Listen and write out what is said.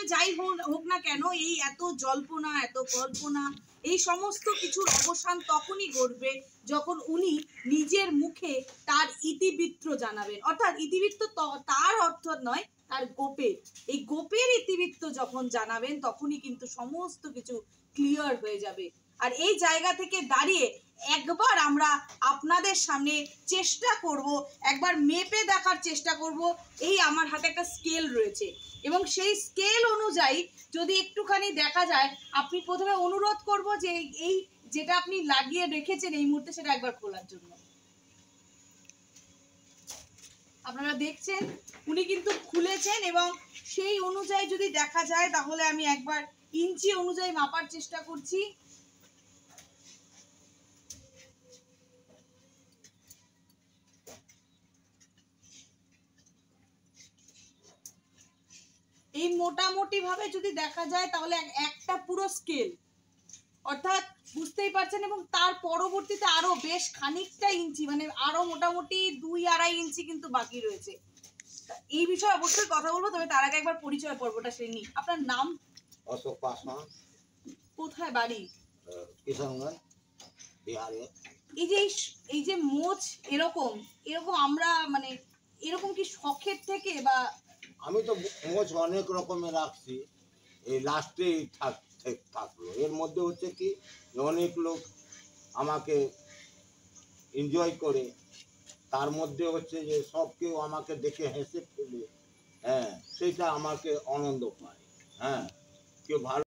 তবে যাই হোক না কেন, এই এত জল্পনা, এত কল্পনা, এই সমস্ত কিছুর অবসান তখনই ঘটবে যখন উনি নিজের মুখে তার ইতিবৃত্ত জানাবেন। অর্থাৎ ইতিবৃত্ত তার অর্থ নয়, তার গোপের, এই গোপের ইতিবৃত্ত যখন জানাবেন তখনই কিন্তু সমস্ত কিছু ক্লিয়ার হয়ে যাবে। আর এই জায়গা থেকে দাঁড়িয়ে একবার আমরা আপনাদের সামনে চেষ্টা করব, একবার মেপে দেখার চেষ্টা করব। এই আমার হাতে একটা স্কেল রয়েছে এবং সেই স্কেল অনুযায়ী যদি একটুখানি দেখা যায়, আপনি প্রথমে অনুরোধ করব যে এই যেটা আপনি লাগিয়ে রেখেছেন এই মুহূর্তে সেটা একবার খোলার জন্য। আপনারা দেখছেন উনি কিন্তু খুলেছেন এবং সেই অনুযায়ী যদি দেখা যায় তাহলে আমি একবার ইঞ্চি অনুযায়ী মাপার চেষ্টা করছি। এই মোটামুটি ভাবে যদি দেখা যায় তাহলে একটা পুরো স্কেল, অর্থাৎ বুঝতেই পারছেন, এবং তার পরবর্তীতে আরো বেশ খানিকটা ইঞ্চি, মানে আরো মোটামুটি 2-2.5 ইঞ্চি কিন্তু বাকি রয়েছে। এই বিষয়ে অবশ্যই কথা বলবো, তবে তার আগে একবার পরিচয় পর্বটা সেরে নিই। আপনার নাম? অশোক পাসওয়ান। কোথায় বাড়ি? কিশোরগঞ্জ, বিহারে। এই যে মোচ এরকম আমরা মানে এরকম কি শখের থেকে, বা? আমি তো মোচ অনেক রকমের রাখছি, এই লাস্টেই থাকলো। এর মধ্যে হচ্ছে কি অনেক লোক আমাকে এনজয় করে, তার মধ্যে হচ্ছে যে সব কেউ আমাকে দেখে হেসে ফেলে, হ্যাঁ, সেটা আমাকে আনন্দ পায়। হ্যাঁ, কেউ ভালো